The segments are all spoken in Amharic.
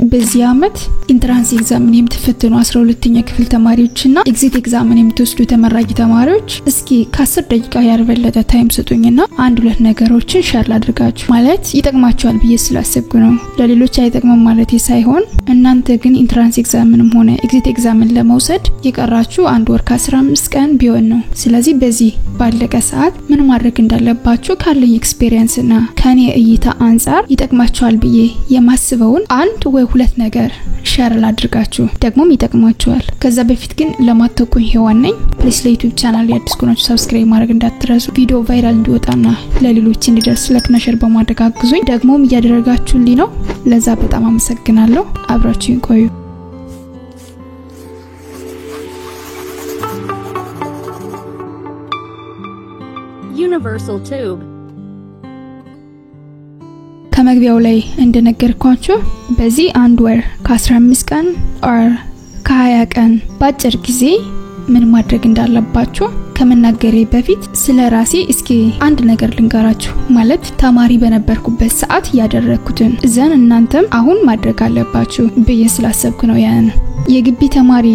በዚህ አመት ኢንትራንስ ኤግዛምን የምትፈተኑ 12ኛ ክፍል ተማሪዎችና ኤግዚት ኤግዛምን የምትወስዱ ተመራቂ ተማሪዎች እስኪ ከ10 ደቂቃ ያልበለጠ ታይም ስጡኝና አንድ ሁለት ነገሮችን ሼር ላድርጋችሁ ማለት ይጠቅማችኋል ብዬ ስላሰብኩ ነው። ለሌሎች አይጠቅምም ማለት ሳይሆን እናንተ ግን ኢንትራንስ ኤግዛምንም ሆነ ኤግዚት ኤግዛምን ለመውሰድ የቀራችሁ አንድ ወር ከ15 ቀን ቢሆን ነው። ስለዚህ በዚህ ባለቀ ሰዓት ምን ማድረግ እንዳለባችሁ ካለኝ ኤክስፒሪየንስና ከኔ እይታ አንፃር ይጠቅማችኋል ብዬ የማስበውን አንድ ወይ ሁለት ነገር ሼር ላድርጋችሁ ደግሞም ይጠቅማችኋል። ከዛ በፊት ግን ለማተኩኝ ሄዋን ነኝ። ፕሊስ ለዩቲዩብ ቻናል ያድርጉ ነው ሰብስክራይብ ማድረግ እንዳትረሱ። ቪዲዮ ቫይራል እንዲወጣና ለሌሎች እንዲደርስ ላይክና ሼር በማድረግ አግዙኝ። ደግሞም እያደረጋችሁልኝ ነው። ለዛ በጣም አመሰግናለሁ። አብራችሁኝ ቆዩ። Universal Tube ከመግቢያው ላይ እንደነገርኳችሁ በዚህ አንድ ወር ከ15 ቀን or ከ20 ቀን ባጭር ጊዜ ምን ማድረግ እንዳለባችሁ ከመናገሬ በፊት ስለራሴ እስኪ አንድ ነገር ልንገራችሁ። ማለት ተማሪ በነበርኩበት ሰዓት ያደረኩትን ዘን እናንተም አሁን ማድረግ አለባችሁ ብዬ ስላሰብኩ ነው። ያን የግቢ ተማሪ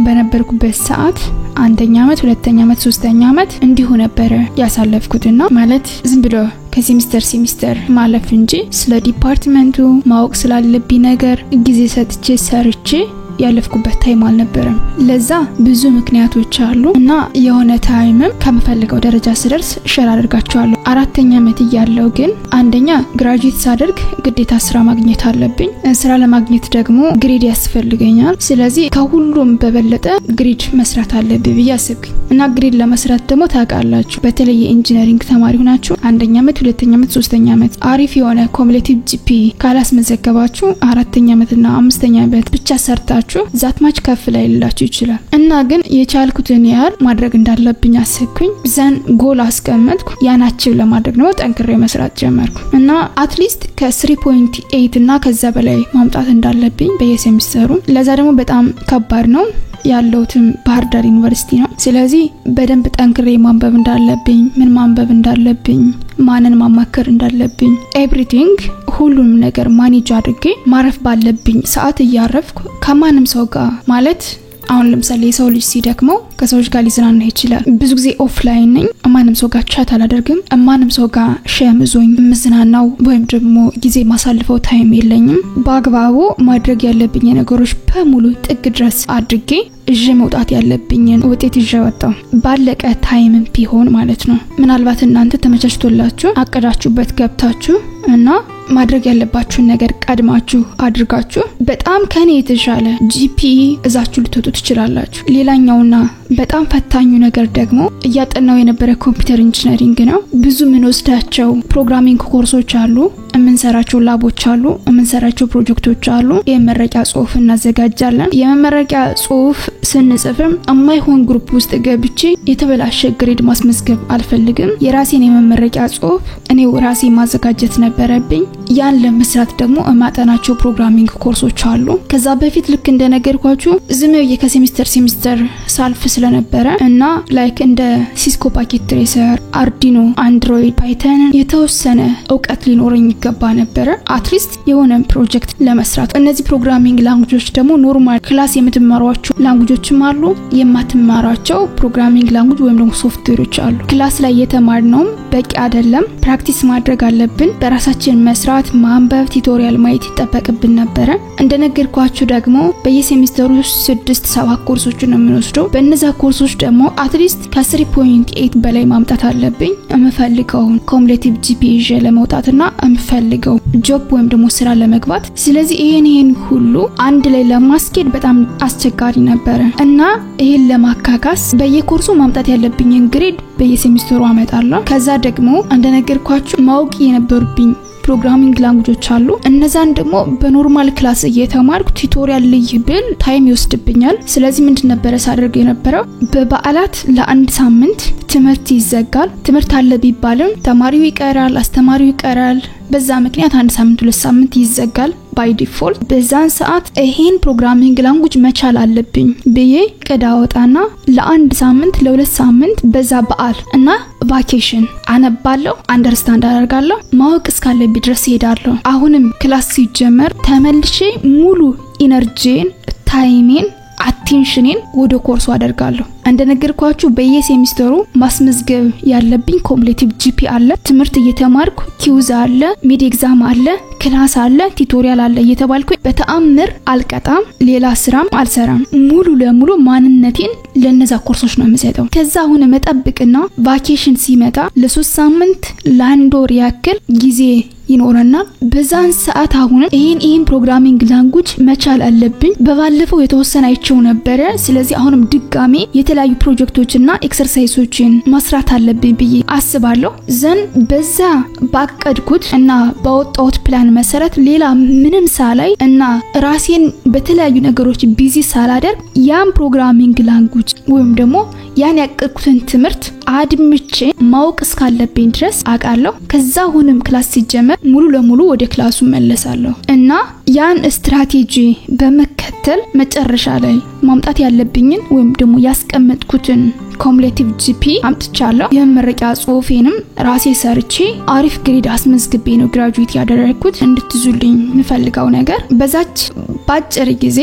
በነበርኩበት ሰዓት አንደኛ አመት ሁለተኛ አመት ሶስተኛ አመት እንዲሁ ነበር ያሳለፍኩትና ማለት ዝም ብሎ ከሴሚስተር ማለፍ እንጂ ስለ ዲፓርትመንቱ ማወቅ ስላለብኝ ነገር ጊዜ ሰጥቼ ሰርቼ ያለፍኩበት ታይም አልነበረም። ለዛ ብዙ ምክንያቶች አሉ እና የሆነ ታይምም ከመፈልገው ደረጃ ስደርስ ሼር አድርጋችኋለሁ። አራተኛ አመት ያለው ግን አንደኛ ግራጁዌት ሳደርግ ግዴታ ስራ ማግኘት አለብኝ። ስራ ለማግኘት ደግሞ ግሬድ ያስፈልገኛል። ስለዚህ ከሁሉም በበለጠ ግሬድ መስራት አለብኝ ብዬ አሰብኩኝ እና ግሬድ ለመስራት ደግሞ ታውቃላችሁ በተለይ ኢንጂነሪንግ ተማሪ ሆናችሁ አንደኛ አመት ሁለተኛ አመት ሶስተኛ አመት አሪፍ የሆነ ኮሙሌቲቭ ጂፒ ካላስመዘገባችሁ አራተኛ አመትና አምስተኛ አመት ብቻ ሰርታችሁ ዛት ማች ከፍ ላይ ሊላችሁ ይችላል እና ግን የቻልኩትን ያህል ማድረግ እንዳለብኝ አሰብኩኝ። ዘን ጎል አስቀመጥኩ። ያናችሁ ለማድረግ ነው ጠንክሬ መስራት ጀመርኩ እና አትሊስት ከ3.8 እና ከዛ በላይ ማምጣት እንዳለብኝ በየሴሚስተሩ። ለዛ ደግሞ በጣም ከባድ ነው ያለውትም ባህር ዳር ዩኒቨርሲቲ ነው። ስለዚህ በደንብ ጠንክሬ ማንበብ እንዳለብኝ ምን ማንበብ እንዳለብኝ ማንን ማማከር እንዳለብኝ ኤቭሪቲንግ ሁሉም ነገር ማኔጅ አድርጌ ማረፍ ባለብኝ ሰዓት እያረፍኩ ከማንም ሰው ጋር ማለት አሁን ለምሳሌ ሰው ልጅ ሲደክመው ከሰዎች ጋር ሊዝናና ይችላል። ብዙ ጊዜ ኦፍላይን ነኝ። ማንም ሰው ጋር ቻት አላደርግም። ማንም ሰው ጋር ሸምዞኝ ምዝናናው ወይም ደግሞ ጊዜ ማሳልፈው ታይም የለኝም። በአግባቡ ማድረግ ያለብኝ ነገሮች በሙሉ ጥግ ድረስ አድርጌ እጄ መውጣት ያለብኝን ውጤት ይዤ ወጣው ባለቀ ታይምም ቢሆን ማለት ነው። ምናልባት እናንተ ተመቻችቶላችሁ አቀዳችሁበት ገብታችሁ እና ማድረግ ያለባችሁ ነገር ቀድማችሁ አድርጋችሁ በጣም ከኔ የተሻለ ጂፒ እዛችሁ ልትወጡ ትችላላችሁ። ሌላኛውና በጣም ፈታኙ ነገር ደግሞ እያጠናው የነበረ ኮምፒውተር ኢንጂነሪንግ ነው። ብዙ ምን ወስዳቸው ፕሮግራሚንግ ኮርሶች አሉ፣ እምንሰራቸው ላቦች አሉ፣ እምንሰራቸው ፕሮጀክቶች አሉ። የመመረቂያ ጽሁፍ እናዘጋጃለን። የመመረቂያ ጽሁፍ ስንጽፍም የማይሆን ግሩፕ ውስጥ ገብቼ የተበላሸ ግሬድ ማስመዝገብ አልፈልግም። የራሴን የመመረቂያ ጽሁፍ እኔው ራሴ ማዘጋጀት ነበረብኝ። ያን ለመስራት ደግሞ ማጠናቸው ፕሮግራሚንግ ኮርሶች አሉ። ከዛ በፊት ልክ እንደነገርኳችሁ ዝምብዬ ከሴሚስተር ሳልፍ ስለነበረ እና ላይክ እንደ ሲስኮ ፓኬት ትሬሰር፣ አርዲኖ፣ አንድሮይድ፣ ፓይተን የተወሰነ ዕውቀት ሊኖረኝ ይገባ ነበር አትሊስት የሆነ ፕሮጀክት ለመስራት። እነዚህ ፕሮግራሚንግ ላንጉጆች ደግሞ ኖርማል ክላስ የምትማሯቸው ላንጉጆችም አሉ፣ የማትማሯቸው ፕሮግራሚንግ ላንጉጅ ወይም ደግሞ ሶፍትዌሮች አሉ። ክላስ ላይ የተማርነው በቂ አይደለም፣ ፕራክቲስ ማድረግ አለብን። በራሳችን መስራት ማንበብ ቲዩቶሪያል ማየት ይተበቅብን ነበር። እንደነገርኳችሁ ደግሞ በየሴሚስተሩ 6-7 ኮርሶችን ነው የምንወስደው። በእነዛ ኮርሶች ደግሞ አትሊስት ከ3.8 በላይ ማምጣት አለብኝ የምፈልገው ኮሙሌቲቭ ጂፒ ይዤ ለመውጣትና የምፈልገው ጆብ ወይም ደግሞ ስራ ለመግባት። ስለዚህ ይሄን ሁሉ አንድ ላይ ለማስኬድ በጣም አስቸጋሪ ነበር እና ይሄን ለማካካስ በየኮርሱ ማምጣት ያለብኝን ግሬድ በየሴሚስተሩ አመጣለሁ። ከዛ ደግሞ እንደነገርኳችሁ ማወቅ የነበርብኝ ፕሮግራሚንግ ላንጉጆች አሉ። እነዛን ደግሞ በኖርማል ክላስ እየተማርኩ ቲዩቶሪያል ልይብል ታይም ይወስድብኛል። ስለዚህ ምንድን ነበር ሳደርግ የነበረው በበዓላት ለአንድ ሳምንት ትምህርት ይዘጋል። ትምህርት አለ ቢባልም ተማሪው ይቀራል፣ አስተማሪው ይቀራል። በዛ ምክንያት አንድ ሳምንት ሁለት ሳምንት ይዘጋል። ባይ ዲፎልት በዛን ሰዓት ይሄን ፕሮግራሚንግ ላንጉዌጅ መቻል አለብኝ ብዬ ቀዳውጣና ለአንድ ሳምንት ለሁለት ሳምንት በዛ በዓል እና ቫኬሽን አነባለሁ አንደርስታንድ አደርጋለሁ ማወቅ እስካለብኝ ድረስ ሄዳለሁ አሁንም ክላስ ሲጀመር ተመልሼ ሙሉ ኢነርጂን ታይሜን አቴንሽኔን ወደ ኮርሱ አደርጋለሁ እንደነገርኳችሁ በየሴሚስተሩ ማስመዝገብ ያለብኝ ኮምፕሊቲቭ ጂፒ አለ ትምህርት እየተማርኩ ኪውዝ አለ ሚድ ኤግዛም አለ ክላስ አለ ቲዩቶሪያል አለ እየተባልኩ በተአምር አልቀጣም ሌላ ስራም አልሰራም ሙሉ ለሙሉ ማንነቴን ለነዛ ኮርሶች ነው የምሰጠው ከዛ ሆነ መጠብቅና ቫኬሽን ሲመጣ ለ3 ሳምንት ለአንድ ወር ያክል ጊዜ ይኖርና በዛን ሰዓት አሁን ይሄን ፕሮግራሚንግ ላንጉዌጅ መቻል አለብኝ በባለፈው የተወሰነ አይቸው ነበር ስለዚህ አሁንም ድጋሜ የተለያዩ ፕሮጀክቶችና ኤክሰርሳይሶችን መስራት አለብኝ ብዬ አስባለሁ ዘን በዛ ባቀድኩት እና ባወጣሁት ፕላን መሰረት ሌላ ምንም ሳላይ እና ራሴን በተለያዩ ነገሮች ቢዚ ሳላደርግ ያን ፕሮግራሚንግ ላንጉዌጅ ወይም ደግሞ ያን ያቀድኩትን ትምህርት አድምጬ ማወቅ እስካለብኝ ድረስ አቃለሁ ከዛ ሆነም ክላስ ሲጀመር ሙሉ ለሙሉ ወደ ክላሱ መለሳለሁ እና ያን ስትራቴጂ በመከተል መጨረሻ ላይ ማምጣት ያለብኝን ወይም ደግሞ ያስቀመጥኩትን ኮምፕሊቲቭ ጂፒ አምጥቻለሁ የመረቂያ ጽሁፌንም ራሴ ሰርቼ አሪፍ ግሬድ አስመዝግቤ ነው ግራጁዌት ያደረኩት እንድትዙልኝ ምፈልጋው ነገር በዛች ባጭር ጊዜ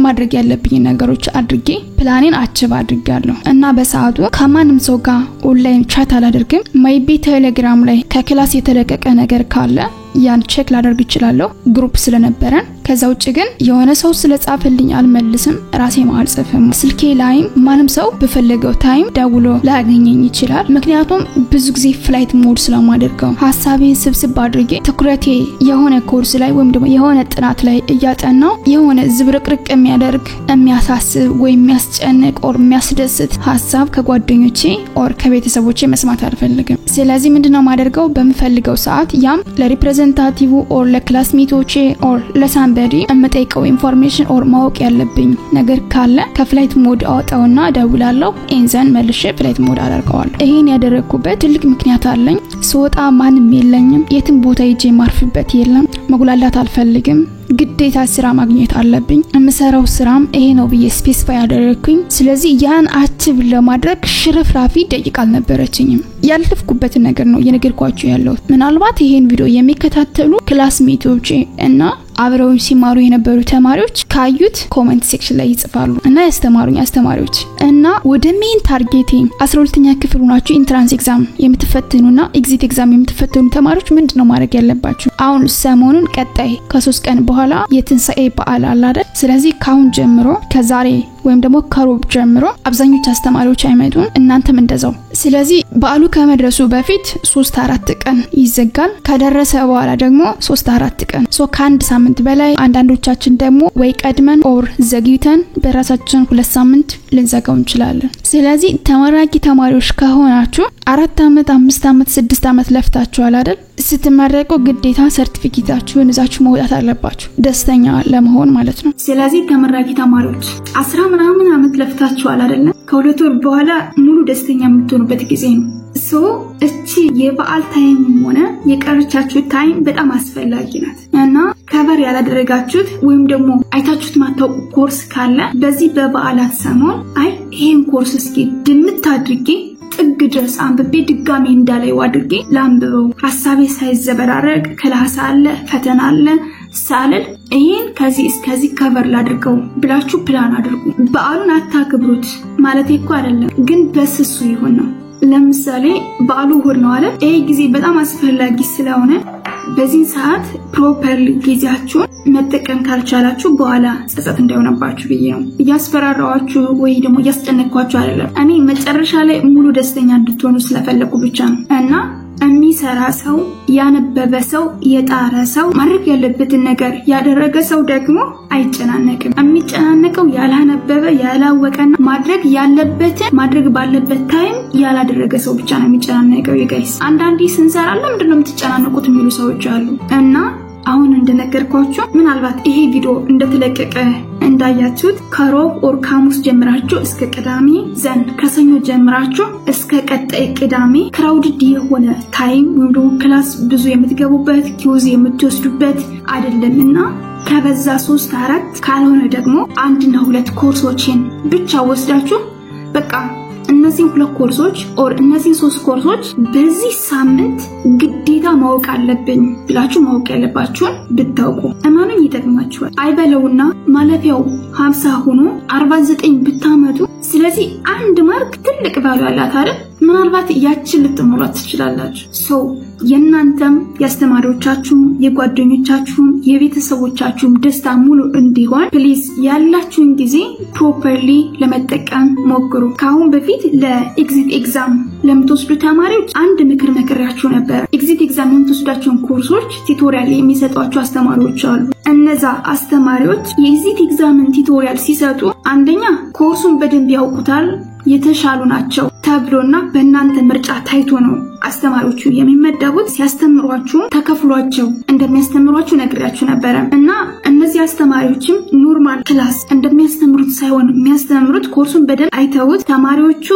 ማድረግ ያለብኝ ነገሮች አድርጌ ፕላኔን አቺቭ አድርጋለሁ እና በሰዓቱ ከማንም ሰው ጋር ኦንላይን ቻት አላደርግም ማይቢ ቴሌግራም ላይ ከክላስ የተለቀቀ ነገር ካለ ያን ቼክ ላደርግ ይችላልው ግሩፕ ስለነበረን ከዛ ውጭ ግን የሆነ ሰው ስለጻፈልኝ አልመልስም ራሴ ማልጽፍም ስልኬ ላይ ማንም ሰው በፈለገው ታይም ደውሎ ላገኘኝ ይችላል ምክንያቱም ብዙ ጊዜ ፍላይት ሞድ ስለማደርገው ሐሳቤን ስብስብ አድርጌ ትኩረቴ የሆነ ኮርስ ላይ ወይም ደግሞ የሆነ ጥናት ላይ እያጠናው የሆነ ዝብርቅርቅ የሚያደርግ የሚያሳስብ ወይ የሚያስጨንቅ ኦር የሚያስደስት ሐሳብ ከጓደኞቼ ኦር ከቤተሰቦቼ መስማት አልፈልግም ስለዚህ ምንድነው ማደርገው በመፈልገው ሰዓት ያም ለሪፕሬዘንታቲቭ ኦር ለክላስሜቶቼ ኦር ለሳምበዲ እመጠይቀው ኢንፎርሜሽን ኦር ማወቅ ያለብኝ ነገር ካለ ከፍላይት ሞድ አውጣውና ደውላለሁ ኢንዘን መልሼ ፍላይት ሞድ አደርገዋለሁ ይሄን ያደረኩበት ትልቅ ምክንያት አለኝ ስወጣ ማንም የለኝም የትም ቦታ ሄጄ ማርፍበት የለም መጉላላት አልፈልግም ግዴታ ስራ ማግኘት አለብኝ እምሰራው ስራም ይሄ ነው ብዬ ስፔሲፋይ አደረኩኝ ስለዚህ ያን አክቲቭ ለማድረግ ሽርፍራፊ ደቂቃ አልነበረችኝም ያልተፍኩበት ነገር ነው የነገርኳችሁ ያለው ምናልባት ይሄን ቪዲዮ የሚከታተሉ ክላስሜቶቼ እና አብረው ሲማሩ የነበሩ ተማሪዎች ካዩት ኮሜንት ሴክሽን ላይ ይጽፋሉ እና ያስተማሩኝ አስተማሪዎች እና ወደ ሜን ታርጌቴ 12ኛ ክፍል ሆናችሁ ኢንትራንስ ኤግዛም የምትፈተኑና ኤግዚት ኤግዛም የምትፈተኑ ተማሪዎች ምንድነው ማድረግ ያለባችሁ አሁን ሰሞኑን ቀጣይ ከ3 ቀን በኋላ የትንሳኤ በዓል አለ አይደል ስለዚህ ካሁን ጀምሮ ከዛሬ ወይም ደግሞ ከሮብ ጀምሮ አብዛኞቹ አስተማሪዎች አይመጡም እናንተም እንደዛው ስለዚህ በዓሉ ከመድረሱ በፊት 3-4 ቀን ይዘጋል ከደረሰ በኋላ ደግሞ 3-4 ቀን ከአንድ ሳምንት በላይ አንዳንዶቻችን ደግሞ ወይ ቀድመን ኦር ዘግይተን በራሳችን 2 ሳምንት ልንዘጋው እንችላለን ስለዚህ ተመራቂ ተማሪዎች ከሆናችሁ 4 አመት 5 አመት 6 አመት ለፍታችኋል አይደል ስትመረቁ ግዴታ ሰርቲፊኬታችሁን ይዛችሁ መውጣት አለባችሁ ደስተኛ ለመሆን ማለት ነው ስለዚህ ተመራቂ ተማሪዎች 10 ምናምን አመት ለፍታችኋል አይደል ከሁለት ወር በኋላ ሙሉ ደስተኛ የምትሆኑበት ጊዜ ነው እቺ የበዓል ታይም ሆነ የቀረቻችሁ ታይም በጣም አስፈላጊ ናት እና ከቨር ያላደረጋችሁት ወይም ደግሞ አይታችሁት ማታውቁ ኮርስ ካለ በዚህ በበዓላት ሰሞን ይሄን ኮርስ እስኪ ድምት አድርጌ ጥግ ድረስ አንብቤ ድጋሜ እንዳላይ አድርጌ ላንብበው ሐሳቤ ሳይዘበራረቅ ክላስ አለ ፈተና አለ ሳልል ይሄን ከዚህ እስከዚህ ከቨር ላድርገው ብላችሁ ፕላን አድርጉ በዓሉን አታክብሩት ማለት እኮ አይደለም ግን በስሱ ይሁን ነው ለምሳሌ በዓሉ እሁድ ነው አይደል ይሄ ጊዜ በጣም አስፈላጊ ስለሆነ በዚህ ሰዓት ፕሮፐርሊ ጊዜያችሁን መጠቀም ካልቻላችሁ በኋላ ጸጸት እንዳይሆንባችሁ ብዬ ነው ያስፈራራዋችሁ ወይ ደግሞ ያስጨነቅኳችሁ አይደለም እኔ መጨረሻ ላይ ሙሉ ደስተኛ እንድትሆኑ ስለፈለኩ ብቻ ነው እና የሚሰራ ሰው ያነበበ ሰው የጣረ ሰው ማድረግ ያለበትን ነገር ያደረገ ሰው ደግሞ አይጨናነቅም የሚጨናነቀው ያላነበበ ያላወቀና ማድረግ ያለበትን ማድረግ ባለበት ታይም ያላደረገ ሰው ብቻ ነው የሚጨናነቀው ይጋይስ አንዳንዴ ስንሰራ ለምንድነው የምትጨናነቁት የሚሉ ሰዎች አሉ እና አሁን እንደነገርኳችሁ ምናልባት ይሄ ቪዲዮ እንደተለቀቀ እኔ እንዳያችሁት ከሮብ ኦር ካሙስ ጀምራችሁ እስከ ቅዳሜ ዘንድ ከሰኞ ጀምራችሁ እስከ ቀጣይ ቅዳሜ ክራውድድ የሆነ ታይም ወይም ክላስ ብዙ የምትገቡበት ኪውዝ የምትወስዱበት አይደለምና ከበዛ 3-4 ካልሆነ ደግሞ 1-2 ኮርሶችን ብቻ ወስዳችሁ በቃ እነዚህ 2 ኮርሶች ኦር እነዚህ 3 ኮርሶች በዚህ ሳምንት ግዴታ ማወቅ አለብኝ ብላችሁ ማወቅ ያለባችሁን ብታውቁ እማኑን ይጠቅማችኋል። አይበለውና ማለፊያው 50 ሆኖ 49 ብታመጡ ስለዚህ አንድ ማርክ ትልቅ ቫልዩ አላት አይደል? ምናልባት ያችን ልትሞላት ትችላላችሁ። ሶ የናንተም ያስተማሪዎቻችሁ የጓደኞቻችሁ የቤተሰቦቻችሁ ደስታ ሙሉ እንዲሆን ፕሊዝ ያላችሁን ጊዜ ፕሮፐርሊ ለመጠቀም ሞክሩ። ካሁን በፊት ለኤግዚት ኤግዛም ለምትወስዱ ተማሪዎች አንድ ምክር መከራችሁ ነበር። ኤግዚት ኤግዛም የምትወስዳቸው ኮርሶች ቲቶሪያል የሚሰጧቸው አስተማሪዎች አሉ። እነዛ አስተማሪዎች የኤግዚት ኤግዛምን ቲቶሪያል ሲሰጡ አንደኛ ኮርሱን በደንብ ያውቁታል የተሻሉ ናቸው ተብሎና በእናንተ ምርጫ ታይቶ ነው አስተማሪዎቹ የሚመደቡት። ሲያስተምሯችሁ ተከፍሏቸው እንደሚያስተምሯችሁ ነግሬያችሁ ነበር እና እነዚህ አስተማሪዎችም ኖርማል ክላስ እንደሚያስተምሩት ሳይሆን የሚያስተምሩት ኮርሱን በደንብ አይተውት ተማሪዎቹ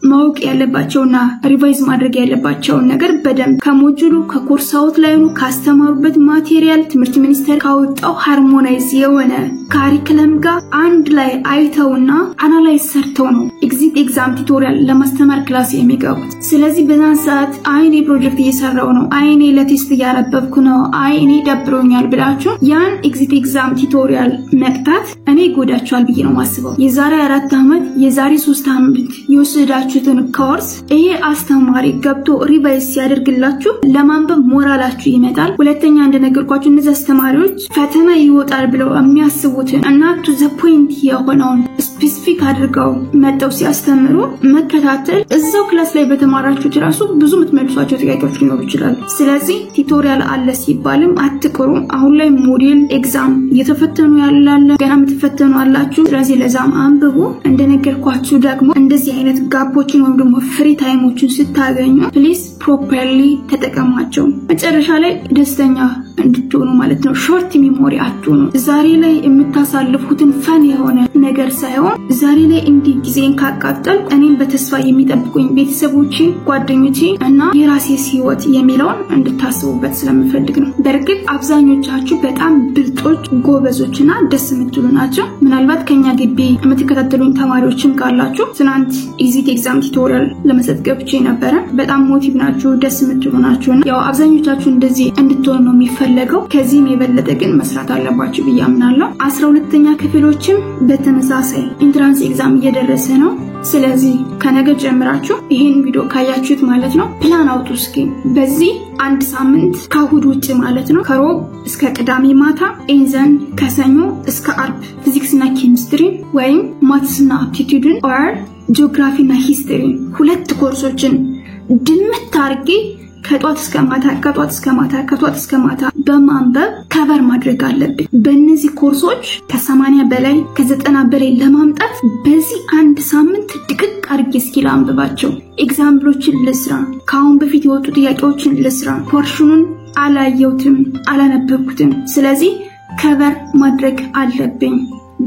ማወቅ ያለባቸውና ሪቫይዝ ማድረግ ያለባቸው ነገር በደንብ ከሞጁሉ ከኮርስ አውትላይኑ ካስተማሩበት ማቴሪያል ትምህርት ሚኒስቴር ካወጣው ሃርሞናይዝ የሆነ ካሪኩለም ጋር አንድ ላይ አይተውና አናላይዝ ሰርተው ነው ኤግዚት ኤግዛም ቲቶሪያል ለማስተማር ክላስ የሚገቡት። ስለዚህ በዛን ሰዓት አይኔ ፕሮጀክት እየሰራው ነው፣ አይኔ ለቴስት እያነበብኩ ነው፣ አይኔ ደብሮኛል ብላችሁ ያን ኤግዚት ኤግዛም ቲቶሪያል መቅጣት እኔ ጎዳችኋል ብዬ ነው ማስበው። የዛሬ 4 ዓመት የዛሬ 3 ዓመት ይወስዳችሁትን ኮርስ ይሄ አስተማሪ ገብቶ ሪቫይዝ ሲያደርግላችሁ ለማንበብ ሞራላችሁ ይመጣል። ሁለተኛ እንደነገርኳችሁ እነዚህ አስተማሪዎች ፈተና ይወጣል ብለው የሚያስቡትን እና ቱ ዘ ፖይንት የሆነውን ስፔሲፊክ አድርገው መጥተው ሲያስተምሩ መከታተል እዛው ክላስ ላይ በተማራችሁት ራሱ ብዙ የምትመልሷቸው ጥያቄዎች ሊኖሩ ይችላሉ። ስለዚህ ቲቶሪያል አለ ሲባልም አትቅሩ። አሁን ላይ ሞዴል ኤግዛም እየተፈተኑ ያላለ ገና የምትፈተኑ አላችሁ። ስለዚህ ለዛም አንብቡ። እንደነገርኳችሁ ደግሞ እንደዚህ አይነት ጋፖችን ወይም ደግሞ ፍሪ ታይሞችን ስታገኙ ፕሊዝ ፕሮፐርሊ ተጠቀሟቸው። መጨረሻ ላይ ደስተኛ እንድትሆኑ ማለት ነው። ሾርት ሜሞሪ አትሆኑ። ዛሬ ላይ የምታሳልፉትን ፈን የሆነ ነገር ሳይሆን ዛሬ ላይ እንዲህ ጊዜን ካቃጠል እኔም በተስፋ የሚጠብቁኝ ቤተሰቦቼ ጓደኞቼ እና የራሴ ህይወት የሚለውን እንድታስቡበት ስለምፈልግ ነው። በርግጥ አብዛኞቻችሁ በጣም ብልጦች ጎበዞችና ደስ የምትሉ ናቸው። ምናልባት ከኛ ግቢ የምትከታተሉኝ ተማሪዎችም ካላችሁ ትናንት ኤግዚት ኤግዛም ቲቶሪያል ለመስጠት ገብቼ ነበር። በጣም ሞቲቭ ናችሁ፣ ደስ የምትሉ ናችሁ። ያው አብዛኞቻችሁ እንደዚህ እንድትሆኑ ነው የሚፈልገው። ከዚህም የበለጠ ግን መስራት አለባችሁ ብዬ አምናለሁ። 12ኛ ክፍሎችም በተመሳሳይ ኢንትራንስ ኤግዛም እየደረሰ ነው። ስለዚህ ከነገ ጀምራችሁ ይሄን ቪዲዮ ካያችሁት ማለት ነው ፕላን አውጡ እስኪ። በዚህ አንድ ሳምንት ከእሁድ ውጪ ማለት ነው ከሮብ እስከ ቅዳሜ ማታ ኤንዘን ከሰኞ እስከ አርብ ፊዚክስና ኬሚስትሪ ወይም ማትስና አፕቲቲዩድን ኦር ጂኦግራፊና ሂስትሪ 2 ኮርሶችን ድምት አድርጌ ከጧት እስከ ማታ በማንበብ ከቨር ማድረግ አለብኝ። በእነዚህ ኮርሶች ከ80 በላይ ከ90 በላይ ለማምጣት በዚህ አንድ ሳምንት ድቅቅ አድርጌ እስኪ አንብባቸው። ኤግዛምፕሎችን ልስራ፣ ካሁን በፊት የወጡ ጥያቄዎችን ልስራ። ፖርሽኑን አላየሁትም አላነበብኩትም። ስለዚህ ከቨር ማድረግ አለብኝ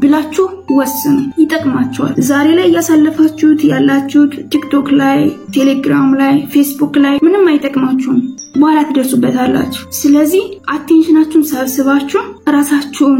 ብላችሁ ወስኑ። ይጠቅማችኋል። ዛሬ ላይ ያሳለፋችሁት ያላችሁት ቲክቶክ ላይ፣ ቴሌግራም ላይ፣ ፌስቡክ ላይ ምንም አይጠቅማችሁም። በኋላ ትደርሱበታላችሁ። ስለዚህ አቴንሽናችሁን ሰብስባችሁ ራሳችሁን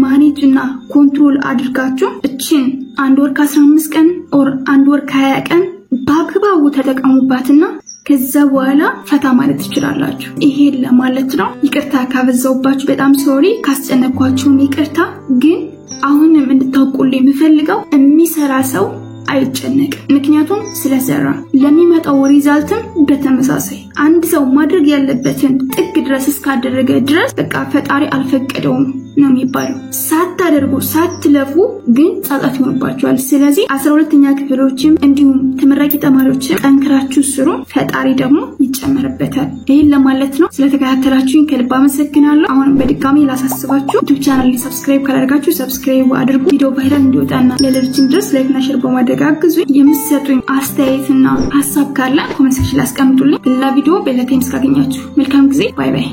ማኔጅና ኮንትሮል አድርጋችሁ እቺን 1 ወር ከ15 ቀን ኦር 1 ወር ከ20 ቀን በአግባቡ ተጠቀሙባትና ከዛ በኋላ ፈታ ማለት ትችላላችሁ። ይሄ ለማለት ነው። ይቅርታ ካበዛውባችሁ በጣም ሶሪ፣ ካስጨነቅኳችሁ ይቅርታ። ግን አሁንም እንድታውቁልኝ የምፈልገው የሚሰራ ሰው አይጨነቅ፣ ምክንያቱም ስለሰራ ለሚመጣው ሪዛልትም በተመሳሳይ አንድ ሰው ማድረግ ያለበትን ጥግ ድረስ እስካደረገ ድረስ በቃ ፈጣሪ አልፈቀደውም ነው የሚባለው። ሳታደርጉ ሳትለፉ ግን ጻጻት ይሆንባችኋል። ስለዚህ 12ኛ ክፍሎችም እንዲሁም ተመራቂ ተማሪዎችም ጠንክራችሁ ስሩ፣ ፈጣሪ ደግሞ ይጨመርበታል። ይሄን ለማለት ነው። ስለተከታተላችሁኝ ከልብ አመሰግናለሁ። አሁን በድጋሚ ላሳስባችሁ ዩቲዩብ ቻናሌን ሰብስክራይብ ካላደረጋችሁ ሰብስክራይብ አድርጉ። ቪዲዮ ቫይራል እንዲወጣና ለሌሎችም ድረስ ላይክና ሼር በማድረግ አግዙኝ። የምትሰጡኝ አስተያየትና ሐሳብ ካለ ኮሜንት ሴክሽን ላይ አስቀምጡልኝ። ለቪዲዮ በሌላ ታይም እስካገኛችሁ መልካም ጊዜ። ባይ ባይ።